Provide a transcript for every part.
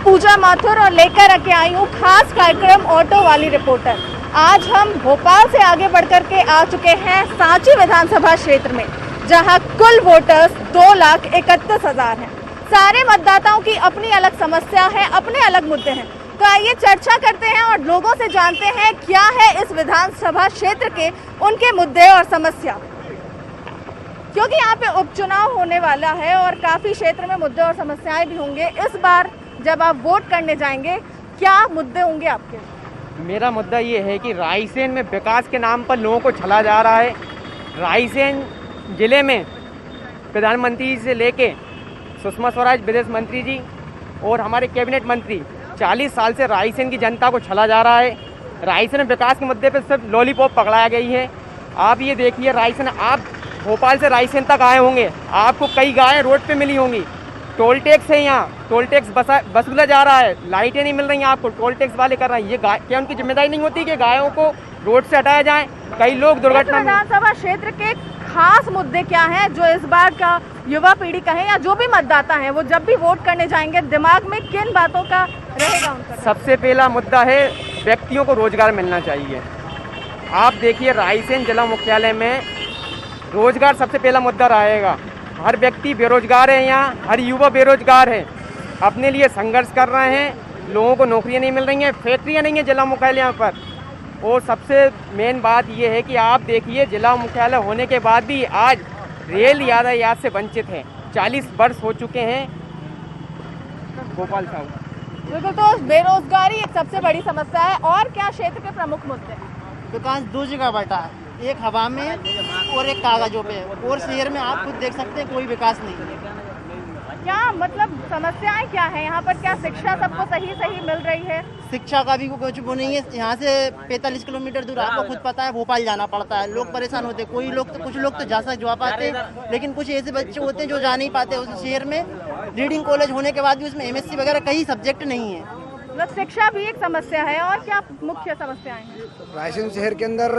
पूजा माथुर और लेकर के आई हूँ खास कार्यक्रम ऑटो वाली रिपोर्टर। आज हम भोपाल से आगे बढ़कर के आ चुके हैं सांची विधानसभा क्षेत्र में, जहां कुल वोटर्स 2,31,000 हैं। सारे मतदाताओं की अपनी अलग समस्या है, अपने अलग मुद्दे हैं। तो आइए चर्चा करते हैं और लोगों से जानते हैं क्या है इस विधानसभा क्षेत्र के उनके मुद्दे और समस्या, क्योंकि यहाँ पे उपचुनाव होने वाला है और काफी क्षेत्र में मुद्दे और समस्याएं भी होंगे। इस बार जब आप वोट करने जाएंगे, क्या मुद्दे होंगे आपके? मेरा मुद्दा ये है कि रायसेन में विकास के नाम पर लोगों को छला जा रहा है। रायसेन जिले में प्रधानमंत्री से लेके सुषमा स्वराज विदेश मंत्री जी और हमारे कैबिनेट मंत्री 40 साल से रायसेन की जनता को छला जा रहा है। रायसेन में विकास के मुद्दे पर सिर्फ लॉलीपॉप पकड़ाया गई है। आप ये देखिए, रायसेन, आप भोपाल से रायसेन तक आए होंगे, आपको कई गायें रोड पे मिली होंगी। टोल टैक्स है, यहाँ टोल टैक्स वसूला जा रहा है, लाइटें नहीं मिल रही हैं आपको, टोल टैक्स वाले कर रहे हैं। ये क्या उनकी जिम्मेदारी नहीं होती कि गायों को रोड से हटाया जाए? कई लोग दुर्घटना। विधानसभा क्षेत्र के खास मुद्दे क्या हैं जो इस बार का युवा पीढ़ी कहें या जो भी मतदाता है वो जब भी वोट करने जाएंगे दिमाग में किन बातों का रहेगा उनका? सबसे पहला मुद्दा है व्यक्तियों को रोजगार मिलना चाहिए। आप देखिए, रायसेन जिला मुख्यालय में रोजगार सबसे पहला मुद्दा रहेगा। हर व्यक्ति बेरोजगार है, यहाँ हर युवा बेरोजगार है, अपने लिए संघर्ष कर रहे हैं, लोगों को नौकरियां नहीं मिल रही हैं, फैक्ट्रियां नहीं है जिला मुख्यालय पर। और सबसे मेन बात यह है कि आप देखिए, जिला मुख्यालय होने के बाद भी आज रेल यातायात से वंचित है। 40 वर्ष हो चुके हैं भोपाल साहब। बिल्कुल, तो बेरोजगारी एक सबसे बड़ी समस्या है। और क्या क्षेत्र के प्रमुख मुद्दे? विकास दो जगह बैठा है, एक हवा में और एक कागजों पे, और शहर में आप खुद देख सकते हैं कोई विकास नहीं है। क्या मतलब समस्याएं क्या है यहाँ पर? क्या शिक्षा सबको सही मिल रही है? शिक्षा का भी कुछ वो नहीं है। यहाँ से 45 किलोमीटर दूर, आपको खुद पता है, भोपाल जाना पड़ता है। लोग परेशान होते हैं। कुछ लोग तो जा पाते हैं, लेकिन कुछ ऐसे बच्चे होते हैं जो जा नहीं पाते। उस शहर में रीडिंग कॉलेज होने के बाद भी उसमें MSc वगैरह कई सब्जेक्ट नहीं है। मतलब शिक्षा भी एक समस्या है। और क्या मुख्य समस्याएं हैं? रायसेन शहर के अंदर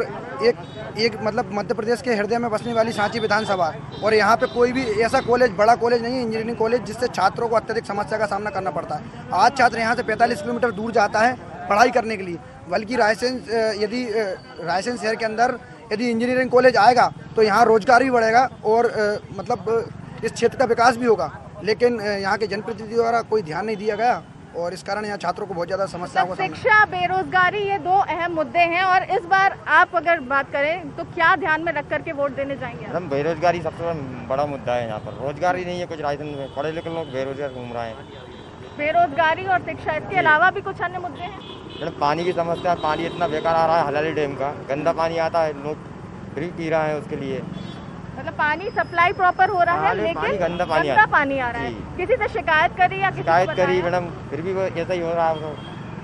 एक मतलब मध्य प्रदेश के हृदय में बसने वाली सांची विधानसभा, और यहाँ पे कोई भी ऐसा कॉलेज, बड़ा कॉलेज नहीं है, इंजीनियरिंग कॉलेज, जिससे छात्रों को अत्यधिक समस्या का सामना करना पड़ता है। आज छात्र यहाँ से 45 किलोमीटर दूर जाता है पढ़ाई करने के लिए। बल्कि रायसेन शहर के अंदर यदि इंजीनियरिंग कॉलेज आएगा तो यहाँ रोजगार भी बढ़ेगा और मतलब इस क्षेत्र का विकास भी होगा। लेकिन यहाँ के जनप्रतिनिधियों द्वारा कोई ध्यान नहीं दिया गया और इस कारण यहाँ छात्रों को बहुत ज़्यादा समस्याओं का सामना। शिक्षा, बेरोजगारी, ये दो अहम मुद्दे हैं। और इस बार आप अगर बात करें तो क्या ध्यान में रख करके वोट देने जाएंगे? मैडम, बेरोजगारी सबसे बड़ा मुद्दा है। यहाँ पर रोजगार ही नहीं है। कुछ रायसेन में पढ़े लिखे लोग बेरोजगार घूम रहे हैं। बेरोजगारी और शिक्षा, इसके अलावा भी कुछ अन्य मुद्दे हैं? मैडम, पानी की समस्या, पानी इतना बेकार आ रहा है, हलाली डैम का गंदा पानी आता है, लोग फ्री पी रहे हैं उसके लिए। मतलब पानी सप्लाई प्रॉपर हो रहा है, लेकिन गंदा पानी आ रहा है। किसी से शिकायत करी या शिकायत करी मैडम, फिर भी ऐसा ही हो रहा है।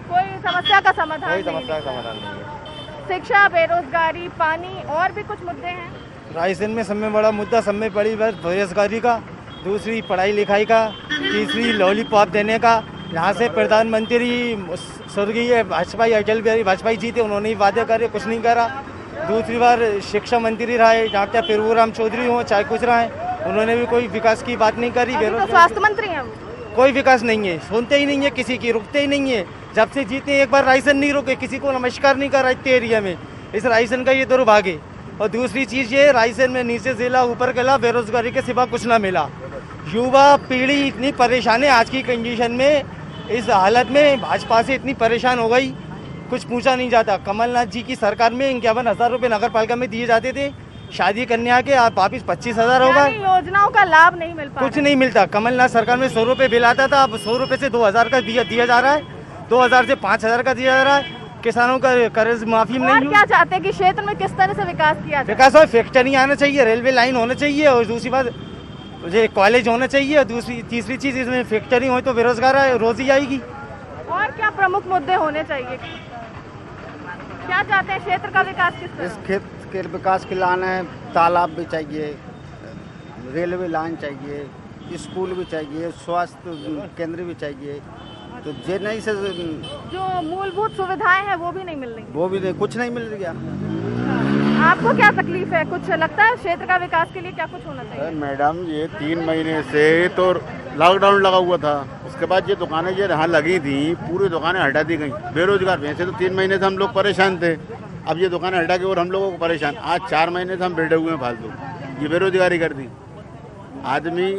कोई समस्या का समाधान नहीं है। शिक्षा, बेरोजगारी, पानी और भी कुछ मुद्दे हैं रायसेन में। सब में बड़ा मुद्दा, सब में बड़ी बात बेरोजगारी का, दूसरी पढ़ाई लिखाई का, तीसरी लॉलीपॉप देने का। यहाँ से प्रधानमंत्री स्वर्गीय वाजपेयी, अटल बिहारी वाजपेयी जी थे, उन्होंने ही वादे करे, कुछ नहीं करा। दूसरी बार शिक्षा मंत्री रहे, जहाँ क्या प्रभुराम चौधरी हो चाहे कुछ रहे, उन्होंने भी कोई विकास की बात नहीं करी। तो स्वास्थ्य मंत्री हैं, कोई विकास नहीं है, सुनते ही नहीं है किसी की, रुकते ही नहीं है। जब से जीते एक बार रायसेन नहीं रुके, किसी को नमस्कार नहीं करा इतने एरिया में। इस रायसेन का ये दुर्भाग्य। और दूसरी चीज़ ये, रायसेन में नीचे जिला ऊपर गला, बेरोजगारी के सिवा कुछ ना मिला। युवा पीढ़ी इतनी परेशान है आज की कंडीशन में, इस हालत में भाजपा से इतनी परेशान हो गई, कुछ पूछा नहीं जाता। कमलनाथ जी की सरकार में 51,000 रुपये नगर पालिका में दिए जाते थे, शादी कन्या के आप वापिस 25,000 होगा। योजनाओं का लाभ नहीं मिल पाता, कुछ नहीं मिलता। कमलनाथ सरकार में 100 रुपये बिल आता था, अब 100 रुपये से 2,000 का दिया जा रहा है, 2,000 से 5,000 का दिया जा रहा है। किसानों का कर्ज माफी में नहीं। क्या चाहते हैं कि क्षेत्र में किस तरह से विकास किया जाए? विकास और फैक्ट्री आना चाहिए, रेलवे लाइन होना चाहिए, और दूसरी बात मुझे कॉलेज होना चाहिए। तीसरी चीज़, इसमें फैक्ट्री हो तो बेरोजगार रोजी आएगी। और क्या प्रमुख मुद्दे होने चाहिए? क्या चाहते हैं क्षेत्र का विकास किस तरह? इस क्षेत्र के विकास के लाने तालाब भी चाहिए, रेलवे लाइन चाहिए, स्कूल भी चाहिए, स्वास्थ्य केंद्र भी चाहिए। तो जे नहीं से जो मूलभूत सुविधाएं हैं वो भी नहीं मिल रही, वो भी नहीं, कुछ नहीं मिल रहा। आपको क्या तकलीफ है? कुछ लगता है क्षेत्र का विकास के लिए क्या कुछ होना चाहिए? मैडम, ये 3 महीने से तो लॉकडाउन लगा हुआ था, उसके बाद ये दुकानें जो यहाँ लगी थी पूरी दुकानें हटा दी गई। बेरोजगार वैसे तो 3 महीने से हम लोग परेशान थे, अब ये दुकानें हटा के और हम लोगों को परेशान। आज 4 महीने से हम बैठे हुए हैं फालतू, ये बेरोजगारी कर दी। आदमी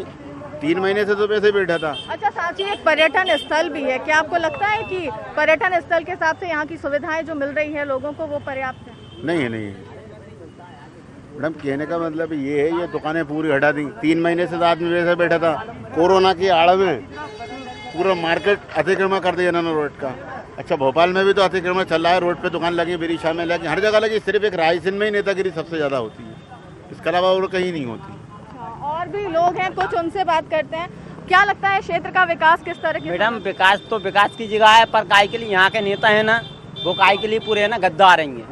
3 महीने से तो वैसे बैठा था। अच्छा, सांची एक पर्यटन स्थल भी है, क्या आपको लगता है कि पर्यटन स्थल के हिसाब से यहाँ की सुविधाएं जो मिल रही है लोगों को वो पर्याप्त है? नहीं है, नहीं है मैडम, कहने का मतलब ये है, ये दुकानें पूरी हटा दी। 3 महीने से तो आदमी वैसे बैठा था। कोरोना की आड़ में पूरा मार्केट अतिक्रमण कर दिया इन्होंने रोड का। अच्छा, भोपाल में भी तो अतिक्रमण चल रहा है, रोड पे दुकान लगी, बिरिशा में लगी, हर जगह लगी। सिर्फ एक रायसेन में ही नेतागिरी सबसे ज़्यादा होती है, इसके अलावा और कहीं नहीं होती। और भी लोग हैं, कुछ उनसे बात करते हैं। क्या लगता है क्षेत्र का विकास किस तरह की? मैडम, विकास तो विकास की जगह है, पर काय के लिए यहाँ के नेता है ना, वो काय के लिए पूरे है ना गद्दार रहेंगे,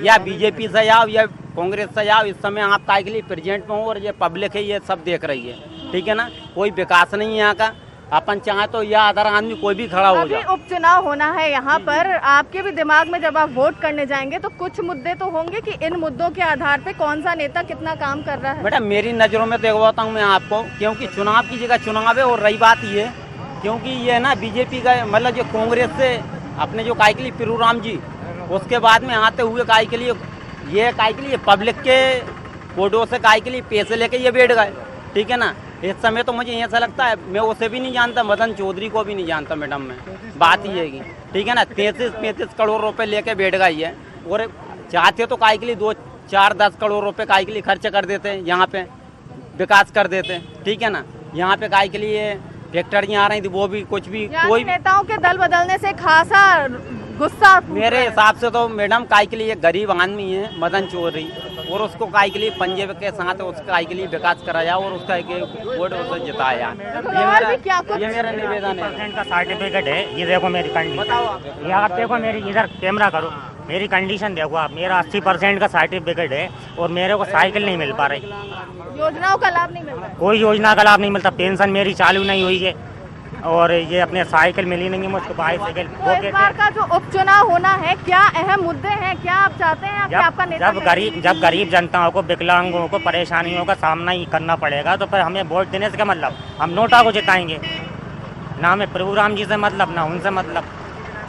या बीजेपी से जाओ या कांग्रेस से जाओ। इस समय आप काय के लिए प्रेजेंट में हो और ये पब्लिक है, ये सब देख रही है, ठीक है ना। कोई विकास नहीं है यहाँ का। अपन चाहे तो या अदर आदमी कोई भी खड़ा हो जाए। उपचुनाव होना है यहाँ पर, आपके भी दिमाग में जब आप वोट करने जाएंगे तो कुछ मुद्दे तो होंगे कि इन मुद्दों के आधार पे कौन सा नेता कितना काम कर रहा है। बेटा, मेरी नज़रों में देखवाता हूँ मैं आपको, क्योंकि चुनाव की जगह चुनाव है। और रही बात ये, क्योंकि ये ना बीजेपी का मतलब जो कांग्रेस से अपने जो काय के लिए पिरूराम जी, उसके बाद में आते हुए काय के लिए ये काय के लिए पब्लिक के कोडों से काय के लिए पैसे लेके ये बैठ गए, ठीक है ना। इस समय तो मुझे ऐसा लगता है, मैं उसे भी नहीं जानता, मदन चौधरी को भी नहीं जानता मैडम। मैं बात ये है, ठीक है ना, 33-35 करोड़ रुपए लेके बैठ गई है। और चाहते तो काय के लिए 2, 4, 10 करोड़ रुपए काय के लिए खर्च कर देते हैं, यहाँ पे विकास कर देते हैं, ठीक है ना। यहाँ पे काय के लिए फैक्ट्रियाँ आ रही थी, वो भी कुछ भी कोई नेताओं के दल बदलने से खासा गुस्सा मेरे हिसाब से तो मैडम काय के लिए गरीब आदमी है मदन चौधरी, और उसको काय के लिए पंजे के साथ उसका काय के लिए विकास कराया और उसका वोट उसे जिताया। ये मेरा निवेदन है। का सर्टिफिकेट है, ये देखो मेरी कंडीशन, ये आप देखो मेरी, इधर कैमरा करो, मेरी कंडीशन देखो आप, मेरा 80% का सर्टिफिकेट है और मेरे को साइकिल नहीं मिल पा रही। योजनाओं का लाभ नहीं मिल रहा? कोई योजना का लाभ नहीं मिलता, पेंशन मेरी चालू नहीं हुई है और ये अपने साइकिल मिली नहीं है मुझको, बाइसाइकिल। तो इस बार का जो उपचुनाव होना है, क्या अहम मुद्दे हैं, क्या आप चाहते हैं कि आपका नेता जब गरीब जनताओं को, विकलांगों को परेशानियों का सामना ही करना पड़ेगा, तो फिर हमें वोट देने से क्या मतलब, हम नोटा को जिताएंगे ना। हमें प्रभुराम जी से मतलब ना उनसे मतलब।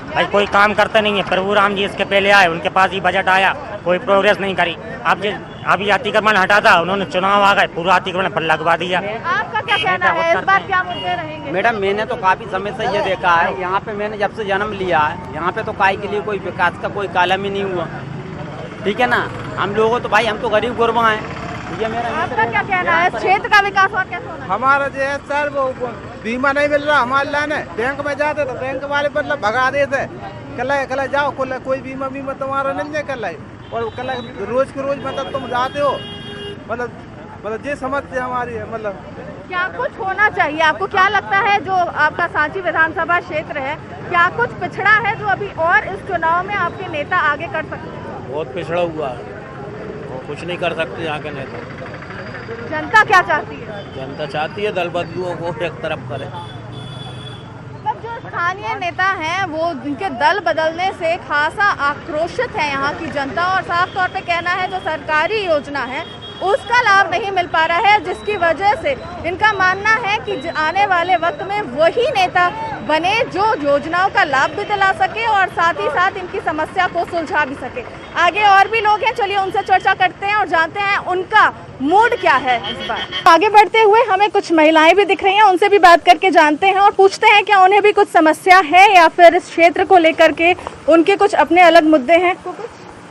भाई कोई काम करते नहीं है, प्रभुराम जी इसके पहले आए, उनके पास ही बजट आया, कोई प्रोग्रेस नहीं करी। अब अभी अतिक्रमण हटा था, उन्होंने चुनाव आ गए, पूरा अतिक्रमण पर लगवा दिया। आपका क्या कहना है, इस बार क्या मुद्दे रहेंगे? मैडम, मैंने तो काफी समय से ये देखा है, यहाँ पे मैंने जब से जन्म लिया है, यहाँ पे तो काय के लिए कोई विकास का कोई कालम ही नहीं हुआ, ठीक है ना। हम लोगों तो भाई, हम तो गरीब गुरबा हैं। ये मेरा आपका क्या कहना है, क्षेत्र का विकास और कैसे होना? हमारा जो है सर, वो बीमा नहीं मिल रहा हमारे लाने, बैंक में जाते तो बैंक वाले मतलब भगा देते, कल जाओ, कोई बीमा तुम्हारा नहीं है कल, और कल रोज के रोज मतलब तुम जाते हो, मतलब ये समस्या हमारी है। मतलब क्या कुछ होना चाहिए, आपको क्या लगता है जो आपका सांची विधानसभा क्षेत्र है, क्या कुछ पिछड़ा है जो अभी और इस चुनाव में आपके नेता आगे कर सकते हैं? बहुत पिछड़ा हुआ है, कुछ नहीं कर सकते यहाँ के नेता। जनता क्या चाहती है? जनता चाहती है दल बदलुओं को एक तरफ करे। जो स्थानीय नेता हैं वो उनके दल बदलने से खासा आक्रोशित है यहाँ की जनता, और साफ तौर पे कहना है जो सरकारी योजना है उसका लाभ नहीं मिल पा रहा है, जिसकी वजह से इनका मानना है कि आने वाले वक्त में वही नेता बने जो योजनाओं का लाभ भी दिला सके और साथ ही साथ इनकी समस्या को सुलझा भी सके। आगे और भी लोग हैं, चलिए उनसे चर्चा करते हैं और जानते हैं उनका मूड क्या है इस बार। आगे बढ़ते हुए हमें कुछ महिलाएं भी दिख रही हैं, उनसे भी बात करके जानते हैं और पूछते हैं क्या उन्हें भी कुछ समस्या है या फिर इस क्षेत्र को लेकर के उनके कुछ अपने अलग मुद्दे हैं।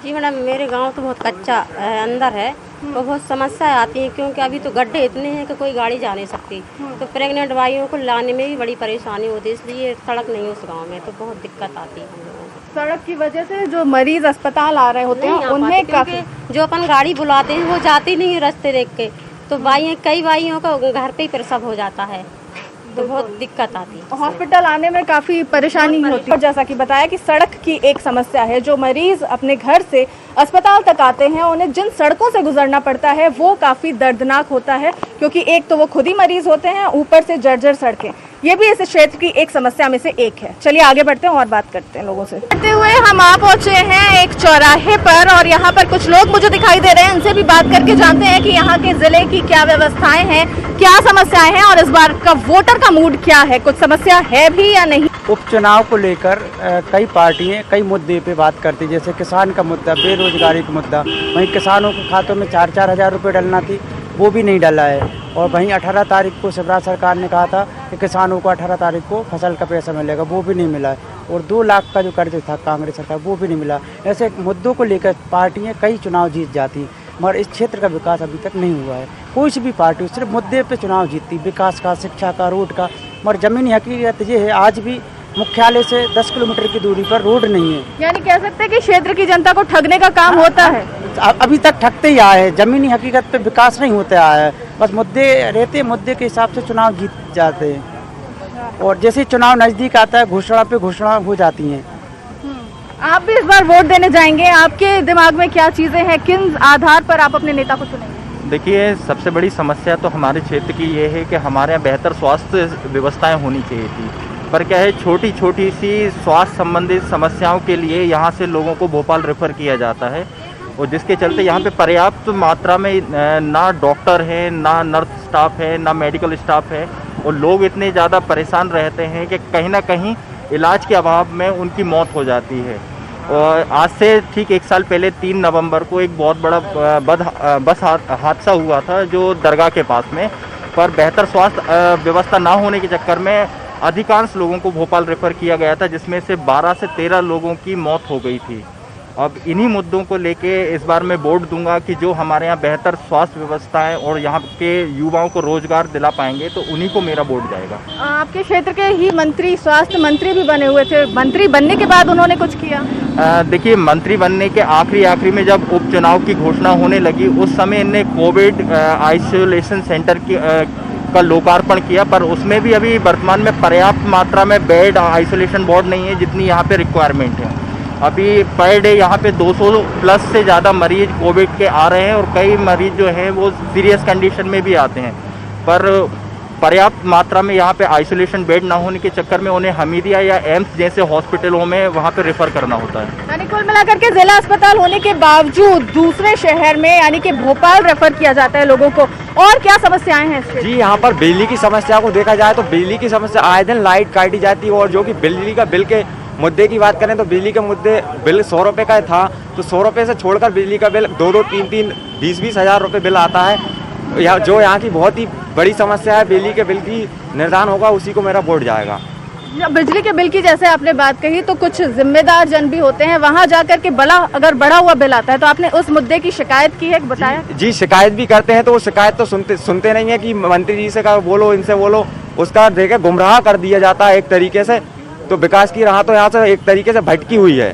जी मैडम, मेरे गांव तो बहुत कच्चा अंदर है, तो बहुत समस्याएं आती हैं, क्योंकि अभी तो गड्ढे इतने हैं कि कोई गाड़ी जा नहीं सकती, तो प्रेग्नेंट भाइयों को लाने में भी बड़ी परेशानी होती है, इसलिए सड़क नहीं है उस गांव में, तो बहुत दिक्कत आती है हम लोगों को। सड़क की वजह से जो मरीज अस्पताल आ रहे होते हैं उन्हें काफी, जो अपन गाड़ी बुलाते हैं वो जाती नहीं है रास्ते देख के, तो कई भाइयों का घर पे ही प्रसव हो जाता है, तो बहुत दिक्कत आती है, हॉस्पिटल आने में काफी परेशानी होती है। और जैसा कि बताया कि सड़क की एक समस्या है, जो मरीज अपने घर से अस्पताल तक आते हैं उन्हें जिन सड़कों से गुजरना पड़ता है वो काफी दर्दनाक होता है, क्योंकि एक तो वो खुद ही मरीज होते हैं, ऊपर से जर्जर सड़कें। ये भी इस क्षेत्र की एक समस्या में से एक है। चलिए आगे बढ़ते हैं और बात करते हैं लोगों से। बढ़ते हुए हम आ पहुंचे हैं एक चौराहे पर और यहाँ पर कुछ लोग मुझे दिखाई दे रहे हैं, उनसे भी बात करके जानते हैं कि यहाँ के जिले की क्या व्यवस्थाएं हैं, क्या समस्याएं हैं और इस बार का वोटर का मूड क्या है, कुछ समस्या है भी या नहीं। उपचुनाव को लेकर कई पार्टियां कई मुद्दे पे बात करती, जैसे किसान का मुद्दा, बेरोजगारी का मुद्दा। वहीं किसानों के खातों में 4-4 हज़ार रुपये डलना थी, वो भी नहीं डला है। और वहीं 18 तारीख को शिवराज सरकार ने कहा था कि किसानों को 18 तारीख को फसल का पैसा मिलेगा, वो भी नहीं मिला है। और 2 लाख का जो कर्ज था कांग्रेस सरकार, वो भी नहीं मिला। ऐसे मद्दों को लेकर पार्टियाँ कई चुनाव जीत जाती, मगर इस क्षेत्र का विकास अभी तक नहीं हुआ है। कोई सी भी पार्टी सिर्फ मुद्दे पे चुनाव जीतती, विकास का, शिक्षा का, रोड का, मगर ज़मीनी हकीकत ये है आज भी मुख्यालय से 10 किलोमीटर की दूरी पर रोड नहीं है। यानी कह सकते हैं कि क्षेत्र की जनता को ठगने का काम होता है। अभी तक ठगते ही आए हैं, जमीनी हकीकत पे विकास नहीं होते आया है। बस मुद्दे रहते, मुद्दे के हिसाब से चुनाव जीत जाते हैं और जैसे चुनाव नज़दीक आता है घोषणा पे घोषणा हो जाती हैं। आप भी इस बार वोट देने जाएंगे, आपके दिमाग में क्या चीज़ें हैं, किन आधार पर आप अपने नेता को चुनेंगे? देखिए, सबसे बड़ी समस्या तो हमारे क्षेत्र की ये है कि हमारे यहाँ बेहतर स्वास्थ्य व्यवस्थाएं होनी चाहिए थी, पर क्या है छोटी छोटी सी स्वास्थ्य संबंधित समस्याओं के लिए यहाँ से लोगों को भोपाल रेफ़र किया जाता है और जिसके चलते यहाँ पे पर्याप्त मात्रा में ना डॉक्टर है, ना नर्स स्टाफ है, ना मेडिकल स्टाफ है और लोग इतने ज़्यादा परेशान रहते हैं कि कहीं ना कहीं इलाज के अभाव में उनकी मौत हो जाती है। और आज से ठीक 1 साल पहले 3 नवंबर को एक बहुत बड़ा बस हादसा हुआ था जो दरगाह के पास में, पर बेहतर स्वास्थ्य व्यवस्था ना होने के चक्कर में अधिकांश लोगों को भोपाल रेफ़र किया गया था, जिसमें से 12 से 13 लोगों की मौत हो गई थी। अब इन्हीं मुद्दों को लेके इस बार मैं वोट दूंगा कि जो हमारे यहाँ बेहतर स्वास्थ्य व्यवस्था है और यहाँ के युवाओं को रोजगार दिला पाएंगे तो उन्हीं को मेरा वोट जाएगा। आपके क्षेत्र के ही मंत्री, स्वास्थ्य मंत्री भी बने हुए थे, मंत्री बनने के बाद उन्होंने कुछ किया? देखिए, मंत्री बनने के आखिरी में जब उपचुनाव की घोषणा होने लगी उस समय इन्हें कोविड आइसोलेशन सेंटर का लोकार्पण किया, पर उसमें भी अभी वर्तमान में पर्याप्त मात्रा में बेड आइसोलेशन वार्ड नहीं है जितनी यहाँ पे रिक्वायरमेंट है। अभी पर डे यहाँ पे 200 प्लस से ज़्यादा मरीज कोविड के आ रहे हैं और कई मरीज जो हैं वो सीरियस कंडीशन में भी आते हैं, पर पर्याप्त मात्रा में यहाँ पे आइसोलेशन बेड ना होने के चक्कर में उन्हें हमीदिया या एम्स जैसे हॉस्पिटलों में वहाँ पे रेफ़र करना होता है। यानी कुल मिलाकर के जिला अस्पताल होने के बावजूद दूसरे शहर में यानी कि भोपाल रेफर किया जाता है लोगों को। और क्या समस्याएं हैं इससे? जी, यहाँ पर बिजली की समस्या को देखा जाए तो बिजली की समस्या आए दिन लाइट काटी जाती है और जो कि बिजली का बिल के मुद्दे की बात करें तो बिजली के मुद्दे बिल 100 रुपये का था, तो 100 रुपये से छोड़कर बिजली का बिल 2-2, 3-3, 20-20 हज़ार रुपये बिल आता है। जो यहाँ की बहुत ही बड़ी समस्या है, बिजली के बिल की निर्धारण होगा उसी को मेरा वोट जाएगा। बिजली के बिल की जैसे आपने बात कही तो कुछ जिम्मेदार जन भी होते हैं, वहाँ जाकर के अगर बड़ा हुआ बिल आता है तो आपने उस मुद्दे की शिकायत की है, बताया? जी, शिकायत भी करते हैं तो वो शिकायत तो सुनते नहीं है कि मंत्री जी से बोलो, इनसे बोलो, उसका देखे गुमराह कर दिया जाता है एक तरीके से। तो विकास की राह तो यहाँ से एक तरीके से भटकी हुई है।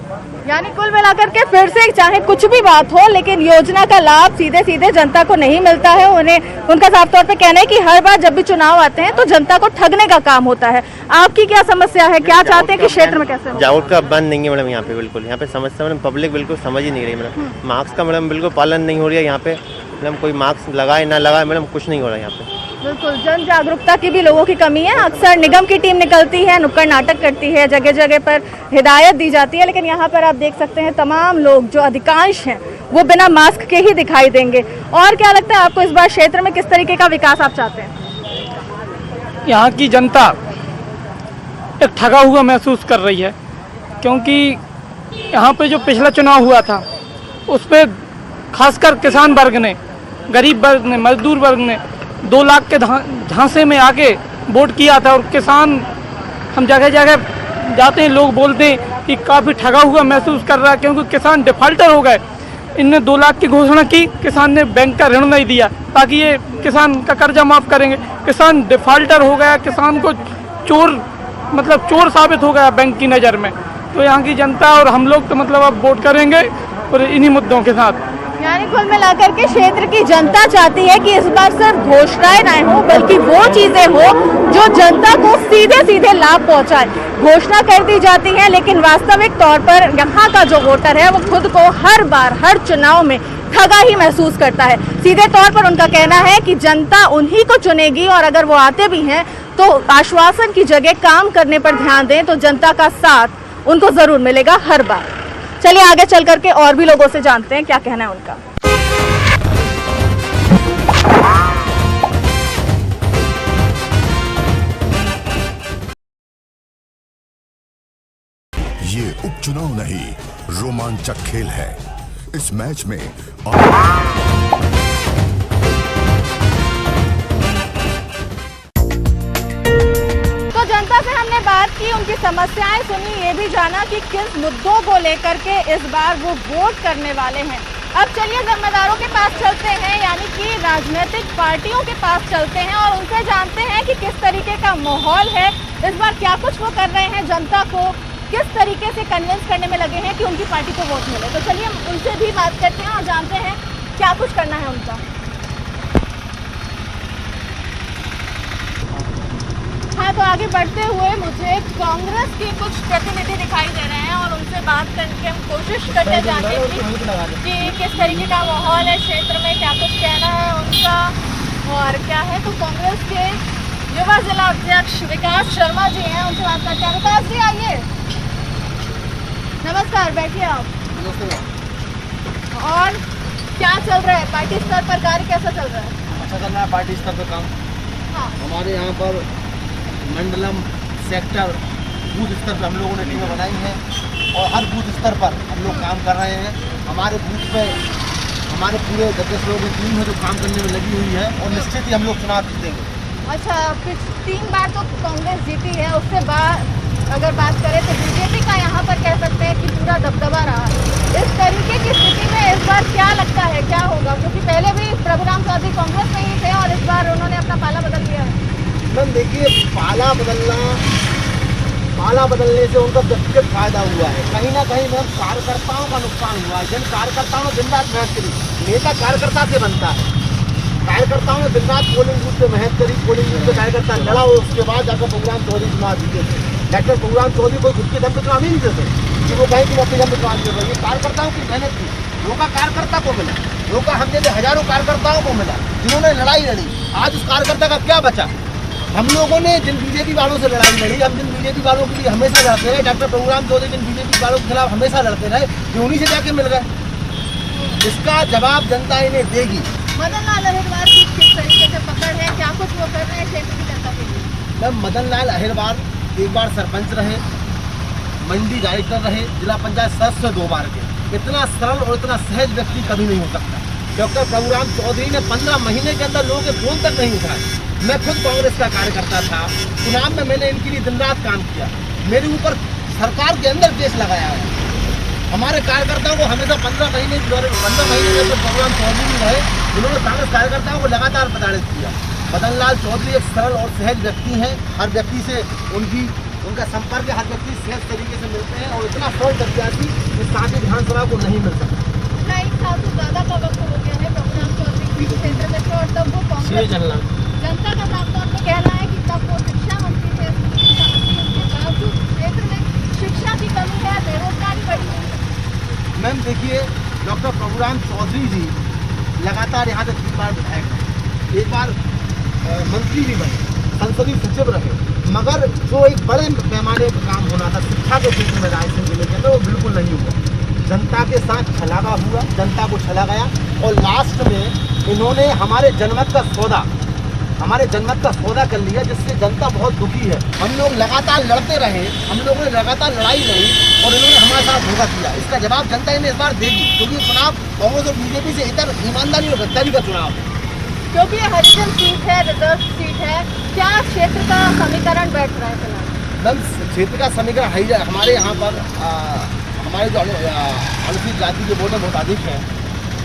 यानी कुल मिलाकर के फिर से चाहे कुछ भी बात हो लेकिन योजना का लाभ सीधे सीधे जनता को नहीं मिलता है। उन्हें उनका साफ तौर पे कहना है कि हर बार जब भी चुनाव आते हैं तो जनता को ठगने का काम होता है। आपकी क्या समस्या है, क्या चाहते हैं कि क्षेत्र में कैसे? जागरूक का बंद नहीं है मैडम यहाँ पे, बिल्कुल यहाँ पे समस्या मैडम पब्लिक बिल्कुल समझ ही नहीं रही मैडम। मास्क का मैडम बिल्कुल पालन नहीं हो रही है यहाँ पे मैडम, कोई मास्क लगाए ना लगाए मैडम कुछ नहीं हो रहा है यहाँ पे। बिल्कुल जन जागरूकता की भी लोगों की कमी है। अक्सर निगम की टीम निकलती है, नुक्कड़ नाटक करती है, जगह जगह पर हिदायत दी जाती है, लेकिन यहाँ पर आप देख सकते हैं तमाम लोग जो अधिकांश हैं वो बिना मास्क के ही दिखाई देंगे। और क्या लगता है आपको इस बार क्षेत्र में किस तरीके का विकास आप चाहते हैं? यहाँ की जनता एक ठगा हुआ महसूस कर रही है, क्योंकि यहाँ पे जो पिछला चुनाव हुआ था उस पर खासकर किसान वर्ग ने, गरीब वर्ग ने, मजदूर वर्ग ने 2 लाख के झांसे में आके वोट किया था। और किसान, हम जगह जगह जाते हैं, लोग बोलते हैं कि काफ़ी ठगा हुआ महसूस कर रहा है, क्योंकि किसान डिफाल्टर हो गए। इनने 2 लाख की घोषणा की, किसान ने बैंक का ऋण नहीं दिया ताकि ये किसान का कर्जा माफ़ करेंगे। किसान डिफाल्टर हो गया, किसान को चोर साबित हो गया बैंक की नज़र में। तो यहाँ की जनता और हम लोग तो अब वोट करेंगे और इन्हीं मुद्दों के साथ। यानी कुल मिलाकर के क्षेत्र की जनता चाहती है कि इस बार सिर्फ घोषणाएं ना हो बल्कि वो चीजें हो जो जनता को सीधे सीधे लाभ पहुंचाए। घोषणा कर दी जाती है लेकिन वास्तविक तौर पर यहाँ का जो वोटर है वो खुद को हर बार हर चुनाव में ठगा ही महसूस करता है। सीधे तौर पर उनका कहना है कि जनता उन्हीं को चुनेगी और अगर वो आते भी हैं तो आश्वासन की जगह काम करने पर ध्यान दें तो जनता का साथ उनको जरूर मिलेगा हर बार। चलिए आगे चल करके और भी लोगों से जानते हैं क्या कहना है उनका। ये उपचुनाव नहीं, रोमांचक खेल है। इस मैच में तो जनता से हमने बात की, उनकी समस्याएं सुनी, ये भी जाना कि किस मुद्दों को लेकर के इस बार वो वोट करने वाले हैं। अब चलिए जिम्मेदारों के पास चलते हैं, यानी कि राजनीतिक पार्टियों के पास चलते हैं और उनसे जानते हैं कि किस तरीके का माहौल है इस बार, क्या कुछ वो कर रहे हैं, जनता को किस तरीके से कन्विंस करने में लगे हैं कि उनकी पार्टी को वोट मिले। तो चलिए उनसे भी बात करते हैं और जानते हैं क्या कुछ करना है उनका। हाँ, तो आगे बढ़ते हुए मुझे कांग्रेस के कुछ प्रतिनिधि दिखाई दे रहे हैं और उनसे बात करके हम कोशिश करते जानने की कि किस तरीके का माहौल है क्षेत्र में, क्या कुछ कहना है उनका और क्या है। तो कांग्रेस के युवा जिला अध्यक्ष विकास शर्मा जी हैं, उनसे बात करते हैं। विकास जी आइए। नमस्कार, बैठिए आप। और क्या चल रहा है पार्टी स्तर पर, कार्य कैसा चल रहा है? अच्छा चल रहा है पार्टी स्तर पर काम। हाँ। हमारे यहाँ पर मंडलम, सेक्टर, बूथ स्तर पर हम लोगों ने टीमें बनाई हैं और हर बूथ स्तर पर हम लोग काम कर रहे हैं। हमारे बूथ पे हमारे पूरे 10 लोगों की टीम है जो काम करने में लगी हुई है और निश्चित ही हम लोग चुनाव जीतेंगे। अच्छा, 3 बार तो कांग्रेस जीती है, उससे बाद अगर बात करें तो बीजेपी का यहाँ पर कह सकते हैं कि पूरा दबदबा रहा। इस तरीके की स्थिति में इस बार क्या लगता है क्या होगा, क्योंकि पहले भी प्रभुराम चौधरी कांग्रेस में ही थे और इस बार उन्होंने अपना पाला बदल दिया है। मैम देखिए, पाला बदलने से उनका व्यक्तिगत फायदा हुआ है। कहीं ना कहीं मैम कार्यकर्ताओं का नुकसान हुआ है। जिन कार्यकर्ताओं ने दिन रात मेहनत करी, नेता कार्यकर्ता से बनता है। कार्यकर्ताओं ने दिन रात पोलिंग बूथ पे मेहनत करी, पोलिंग बूथ पे कार्यकर्ता लड़ा और उसके बाद जाकर प्रभुराम चौधरी चुनाव जीते थे। डॉक्टर प्रभुराम चौधरी कोई खुद के दम पे चुनाव नहीं जीते थे कि वो कहीं कि अपने दम पे चुनाव जीत रही है। कार्यकर्ताओं की मेहनत थी, रोका कार्यकर्ता को मिला, रोका हम जैसे हजारों कार्यकर्ताओं को मिला जिन्होंने लड़ाई लड़ी। आज उस कार्यकर्ता का क्या बचा? हम लोगों ने जिन बीजेपी वालों से लड़ाई लड़ी, हम जिन बीजेपी वालों के लिए हमेशा लड़ते रहे, डॉक्टर प्रभुराम चौधरी जिन बीजेपी वालों के खिलाफ हमेशा लड़ते रहे, जो उन्हीं से जाके मिल गए। इसका जवाब जनता इन्हें देगी। मदन लाल अहिरवार की किस तरीके से पकड़ है, क्या कुछ वो कर रहे हैं क्षेत्र की जनता के लिए? मैम मदन लाल अहिरवार एक बार सरपंच रहे, मंडी डायरेक्टर रहे, जिला पंचायत सदस्य 2 बार के। इतना सरल और इतना सहज व्यक्ति कभी नहीं हो सकता। डॉक्टर प्रभुराम चौधरी ने 15 महीने के अंदर लोगों के फोन तक नहीं उठाए। मैं खुद कांग्रेस का कार्यकर्ता था, चुनाव में मैंने इनके लिए दिन रात काम किया। मेरे ऊपर सरकार के अंदर केस लगाया है। हमारे कार्यकर्ताओं को हमेशा 15 महीने में प्रभुराम चौधरी भी रहे, जिन्होंने कांग्रेस कार्यकर्ताओं को लगातार प्रताड़ित किया। मदन लाल चौधरी एक सरल और सहज व्यक्ति हैं। हर व्यक्ति से उनका संपर्क हर व्यक्ति सहज तरीके से मिलते हैं और इतना सरल प्रत्याशी इस सांची विधानसभा को नहीं मिल सकता। 1 साल से ज़्यादा का वक्त हो गया है प्रभुराम चौधरी के क्षेत्र में थे और तब वो कांग्रेस जनता का साफ तौर पर कहना है कि तब वो शिक्षा मंत्री थे, उसके बावजूद क्षेत्र में शिक्षा की कमी है, बेरोजगारी बढ़ी हुई है। मैम देखिए, डॉक्टर प्रभुराम चौधरी जी लगातार यहाँ से 3 बार विधायक रहे, 1 बार मंत्री भी बने, संसदीय सचिव रहे, मगर जो एक बड़े पैमाने पर काम होना था शिक्षा के क्षेत्र में रायसेन जिले के अंदर, वो बिल्कुल नहीं हुआ। जनता के साथ छलावा हुआ, जनता को छला गया और लास्ट में इन्होंने हमारे जनमत का सौदा कर लिया, जिससे जनता बहुत दुखी है। हम लोग लगातार लड़ते रहे, हम लोगों ने लगातार लड़ाई लड़ी और इन्होंने हमारे साथ धोखा किया। इसका जवाब जनता इन्हें इस बार देगी, क्योंकि चुनाव कांग्रेस और बीजेपी से इतर ईमानदारी और गद्दारी का चुनाव है। क्योंकि ये हरिजन सीट है, रिजर्व सीट है, क्या क्षेत्र का समीकरण बैठ रहा है फिलहाल? मैम क्षेत्र का समीकरण हमारे यहाँ पर हमारे जो अनुसूचित जाति के वोट बहुत अधिक हैं,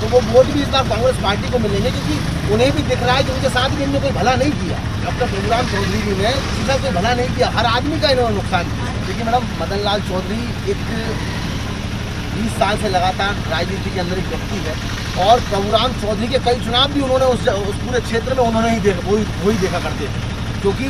तो वो वोट भी इस बार कांग्रेस पार्टी को मिलेंगे, क्योंकि उन्हें भी दिख रहा है कि उनके साथ भी इनने कोई भला नहीं किया। डॉक्टर प्रभुराम चौधरी जी ने किसी का कोई भला नहीं किया, हर आदमी का इन्होंने नुकसान किया। देखिए मैडम, मदन लाल चौधरी एक 20 साल से लगातार राजनीति के अंदर एक व्यक्ति है और प्रभुराम चौधरी के कई चुनाव भी उन्होंने उस पूरे क्षेत्र में उन्होंने ही वही देखा करते थे, क्योंकि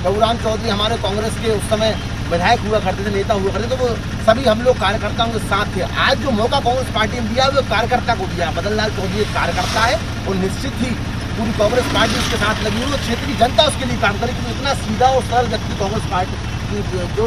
प्रभुराम चौधरी हमारे कांग्रेस के उस समय विधायक हुआ करते थे, नेता हुआ करते थे, तो वो सभी हम लोग कार्यकर्ताओं के साथ थे। आज जो मौका कांग्रेस पार्टी ने दिया वो कार्यकर्ता को दिया। मदन लाल चौधरी एक कार्यकर्ता है और निश्चित ही पूरी कांग्रेस पार्टी उसके साथ लगी हुई, क्षेत्र की जनता उसके लिए काम करेगी। तो इतना सीधा और सरल व्यक्ति कांग्रेस पार्टी जो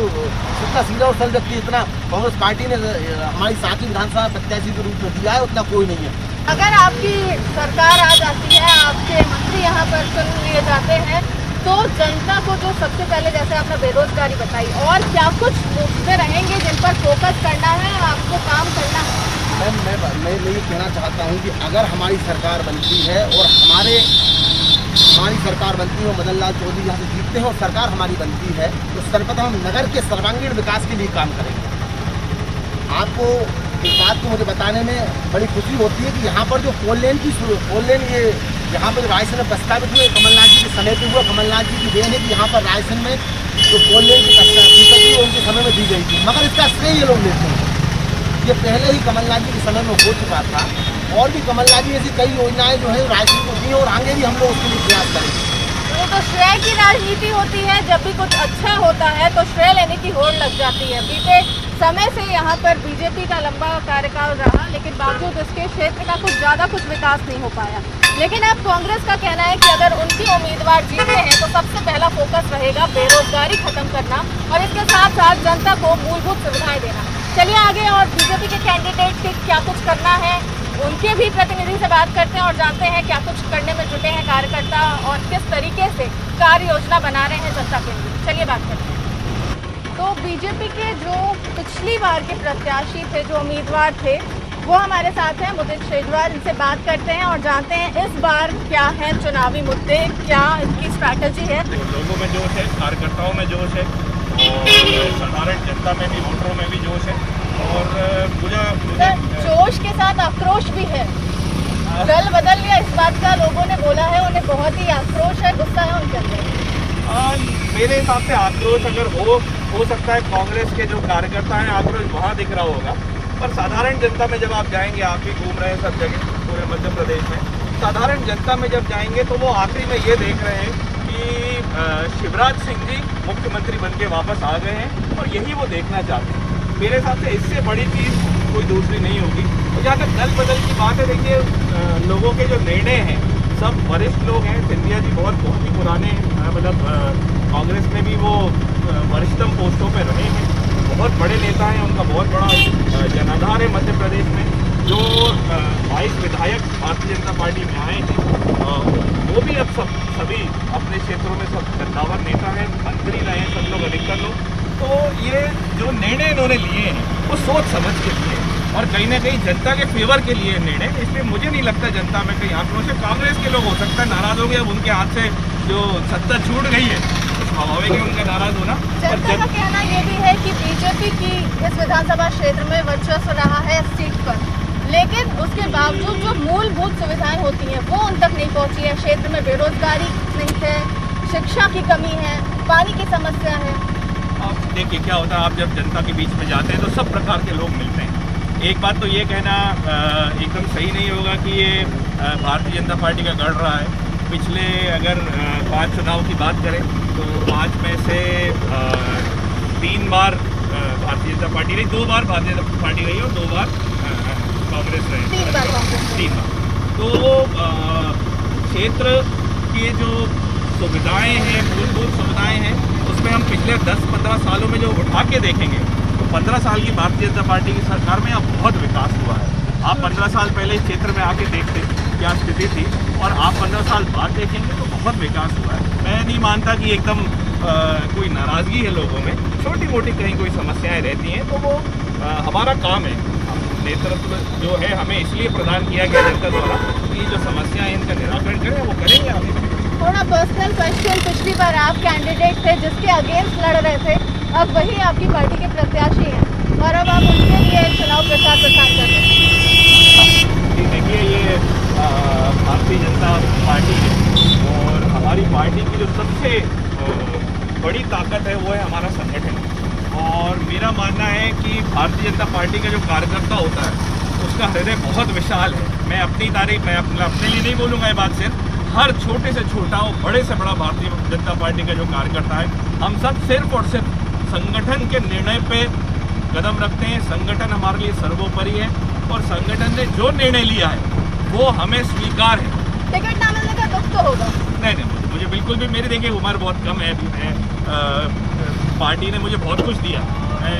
इतना सीधा और सरल व्यक्ति इतना कांग्रेस पार्टी ने हमारी साथी विधानसभा प्रत्याशी के रूप में दिया है, उतना कोई नहीं है। अगर आपकी सरकार आ जाती है, आपके मंत्री यहाँ पर चुन लिए जाते हैं, तो जनता को जो सबसे पहले, जैसे आपने बेरोजगारी बताई, और क्या कुछ मुद्दे रहेंगे जिन पर फोकस करना है, आपको काम करना है? मैं ये कहना चाहता हूँ कि अगर हमारी सरकार बनती है और हमारी सरकार बनती है और मदन लाल चौधरी यहाँ से जीतते हैं और सरकार हमारी बनती है, तो सर्वप्रथम हम नगर के सर्वांगीण विकास के लिए काम करेंगे। आपको इस बात को मुझे बताने में बड़ी खुशी होती है कि यहाँ पर जो फोर लेन ये यहाँ पर रायसेन में प्रस्तावित हुए, कमलनाथ जी के समय पर हुआ। कमलनाथ जी की देन है कि यहाँ पर रायसेन में जो फोर लेन की प्रस्तावित उनके समय में दी गई थी, मगर इसका श्रेय ये लोग लेते हैं। ये पहले ही कमलनाथ जी के समय में हो चुका था और भी कमलनाथ जी ऐसी कई योजनाएं जो है रायसेन को दी और आगे भी हम लोग उसके लिए प्रयास करेंगे। वो तो श्रेय की राजनीति होती है, जब भी कुछ अच्छा होता है तो श्रेय लेने की होड़ लग जाती है। बीते समय से यहाँ पर बीजेपी का लंबा कार्यकाल रहा, लेकिन बावजूद इसके क्षेत्र का कुछ विकास नहीं हो पाया। लेकिन अब कांग्रेस का कहना है कि अगर उनकी उम्मीदवार जीतते हैं तो सबसे पहला फोकस रहेगा बेरोजगारी खत्म करना और इसके साथ साथ जनता को मूलभूत सुविधाएं देना। चलिए आगे और बीजेपी के कैंडिडेट के क्या कुछ करना है, उनके भी प्रतिनिधि से बात करते हैं और जानते हैं क्या कुछ करने में जुटे हैं कार्यकर्ता और किस तरीके से कार्य योजना बना रहे हैं जनता के लिए। चलिए बात करते हैं। तो बीजेपी के जो पिछली बार के प्रत्याशी थे, जो उम्मीदवार थे, वो हमारे साथ हैं, मुदित शेजवार। इनसे बात करते हैं और जानते हैं इस बार क्या है चुनावी मुद्दे, क्या इनकी स्ट्रैटेजी है। लोगों में जोश है, कार्यकर्ताओं में जोश है और साधारण जनता में भी, वोटरों में भी जोश है और मुझे जोश के साथ आक्रोश भी है। दल बदल लिया इस बात का लोगों ने बोला है, उन्हें बहुत ही आक्रोश है, गुस्सा है उनके अंदर। मेरे हिसाब से आक्रोश अगर हो सकता है, कांग्रेस के जो कार्यकर्ता हैं आक्रोश वहाँ दिख रहा होगा, पर साधारण जनता में जब आप जाएंगे, आप भी घूम रहे हैं सब जगह पूरे मध्य प्रदेश में, साधारण जनता में जब जाएंगे तो वो आखिरी में ये देख रहे हैं कि शिवराज सिंह जी मुख्यमंत्री बन के वापस आ गए हैं और यही वो देखना चाहते हैं। मेरे हिसाब से इससे बड़ी चीज़ कोई दूसरी नहीं होगी। और जहाँ तक दल बदल की बात है, देखिए लोगों के जो निर्णय हैं सब वरिष्ठ लोग हैं। सिंधिया जी बहुत ही पुराने, मतलब कांग्रेस में भी वो वरिष्ठतम पोस्टों पर रहे हैं, बहुत बड़े नेता हैं, उनका बहुत बड़ा जनाधार है मध्य प्रदेश में। जो 22 विधायक भारतीय जनता पार्टी में आए हैं वो भी अब सभी अपने क्षेत्रों में सब कद्दावर नेता हैं, मंत्री रहे हैं सब लोग, अधिकतर लोग। तो ये जो निर्णय इन्होंने लिए हैं वो सोच समझ के लिए और कहीं ना कहीं जनता के फेवर के लिए निर्णय, इसलिए मुझे नहीं लगता जनता में कहीं आक्रोश है। कांग्रेस के लोग हो सकता है नाराज हो गए, अब उनके हाथ से जो सत्ता छूट गई है, स्वाभाविक है उनका नाराज होना। जनता का कहना ये भी है कि बीजेपी की इस विधानसभा क्षेत्र में वर्चस्व रहा है इस सीट पर, लेकिन उसके बावजूद जो मूलभूत सुविधाएं होती हैं वो उन तक नहीं पहुंची है। क्षेत्र में बेरोजगारी नहीं है, शिक्षा की कमी है, पानी की समस्या है। अब देखिए क्या होता है, आप जब जनता के बीच में जाते हैं तो सब प्रकार के लोग मिलते हैं। एक बात तो ये कहना एकदम सही नहीं होगा कि ये भारतीय जनता पार्टी का गढ़ रहा है। पिछले अगर 5 चुनाव की बात करें तो 5 में से 3 बार भारतीय जनता पार्टी रही, 2 बार भारतीय जनता पार्टी रही और 2 बार कांग्रेस रही, 3 बार। तो क्षेत्र के जो सुविधाएं हैं, मूलभूत सुविधाएं हैं, उसमें हम पिछले 10-15 सालों में जो उठा के देखेंगे तो 15 साल की भारतीय जनता पार्टी की सरकार में अब बहुत विकास हुआ है। आप 15 साल पहले इस क्षेत्र में आके देखते क्या स्थिति थी और आप 15 साल बाद देखेंगे तो बहुत विकास हुआ है। मैं नहीं मानता कि एकदम कोई नाराज़गी है लोगों में, छोटी मोटी कहीं कोई समस्याएं रहती हैं तो वो हमारा काम है। नेतृत्व जो है हमें इसलिए प्रदान किया गया जनता द्वारा कि जो समस्याएं इनका निराकरण करें वो करेंगे आगे। थोड़ा पर्सनल क्वेश्चन, पिछली बार आप कैंडिडेट थे जिसके अगेंस्ट लड़ रहे थे, अब वही आपकी पार्टी के प्रत्याशी हैं और अब आप उनके लिए चुनाव प्रचार कर रहे हैं। देखिए ये भारतीय जनता पार्टी है और हमारी पार्टी की जो सबसे बड़ी ताकत है वो है हमारा संगठन। और मेरा मानना है कि भारतीय जनता पार्टी का जो कार्यकर्ता होता है उसका हृदय बहुत विशाल है। मैं अपनी तारीफ, मैं अपने लिए नहीं बोलूँगा ये बात, सिर्फ हर छोटे से छोटा और बड़े से बड़ा भारतीय जनता पार्टी का जो कार्यकर्ता है, हम सब सिर्फ और सिर्फ संगठन के निर्णय पे कदम रखते हैं। संगठन हमारे लिए सर्वोपरि है और संगठन ने जो निर्णय लिया है वो हमें स्वीकार है। टिकट ना मिलने का दुख तो होगा? नहीं, मुझे बिल्कुल भी, मेरी देखिए उम्र बहुत कम है अभी, मैं पार्टी ने मुझे बहुत कुछ दिया।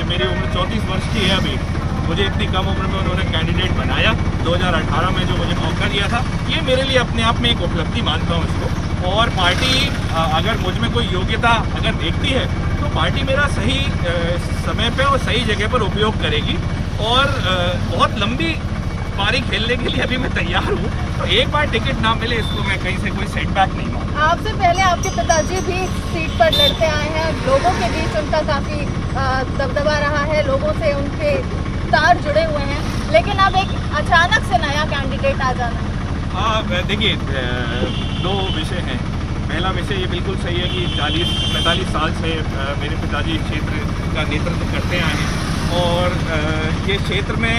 मेरी उम्र 34 वर्ष की है अभी, मुझे इतनी कम उम्र में उन्होंने कैंडिडेट बनाया 2018 में, जो मुझे मौका दिया था, ये मेरे लिए अपने आप में एक उपलब्धि मानता हूँ इसको। और पार्टी अगर मुझ में कोई योग्यता अगर देखती है तो पार्टी मेरा सही समय पे और सही जगह पर उपयोग करेगी। और बहुत लंबी पारी खेलने के लिए अभी मैं तैयार हूँ, तो एक बार टिकट ना मिले इसको मैं कहीं से कोई सेटबैक नहीं मानता। आपसे पहले आपके पिताजी भी सीट पर लड़ते आए हैं, लोगों के बीच उनका काफ़ी दबदबा रहा है, लोगों से उनके तार जुड़े हुए हैं, लेकिन अब एक अचानक से नया कैंडिडेट आ जाना। हाँ, देखिए दो विषय हैं। पहला विषय ये बिल्कुल सही है कि 40-45 साल से मेरे पिताजी क्षेत्र का नेतृत्व करते आए हैं और ये क्षेत्र में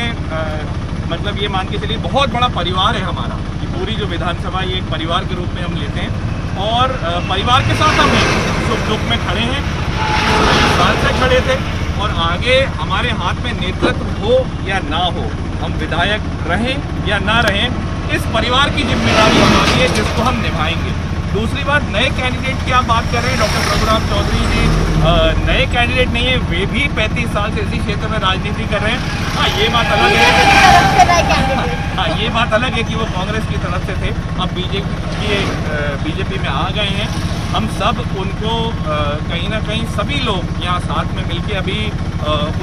मतलब ये मान के चलिए बहुत बड़ा परिवार है हमारा। ये पूरी जो विधानसभा ये एक परिवार के रूप में हम लेते हैं और परिवार के साथ हम सुख दुख में खड़े हैं, साल से खड़े थे और आगे हमारे हाथ में नेतृत्व हो या ना हो, हम विधायक रहें या ना रहें, इस परिवार की जिम्मेदारी हमारी है जिसको हम निभाएंगे। दूसरी बात, नए कैंडिडेट की आप बात कर रहे हैं, डॉक्टर प्रभुराम चौधरी जी नए कैंडिडेट नहीं है, वे भी 35 साल से इसी क्षेत्र में राजनीति कर रहे हैं। हाँ, ये बात अलग है। हाँ, ये बात अलग है कि वो कांग्रेस की तरफ से थे, अब बीजेपी में आ गए हैं। हम सब उनको कहीं ना कहीं सभी लोग यहाँ साथ में मिलके अभी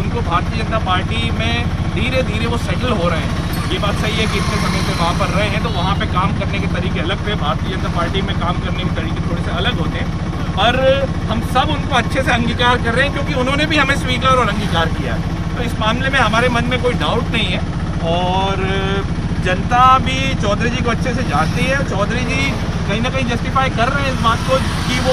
उनको भारतीय जनता पार्टी में धीरे धीरे वो सेटल हो रहे हैं। ये बात सही है कि इतने समय से वहाँ पर रहे हैं तो वहाँ पे काम करने के तरीके अलग थे, भारतीय जनता पार्टी में काम करने के तरीके थोड़े से अलग होते हैं, पर हम सब उनको अच्छे से अंगीकार कर रहे हैं क्योंकि उन्होंने भी हमें स्वीकार और अंगीकार किया है। तो इस मामले में हमारे मन में कोई डाउट नहीं है और जनता भी चौधरी जी को अच्छे से जानती है। चौधरी जी कहीं ना कहीं जस्टिफाई कर रहे हैं इस बात को कि वो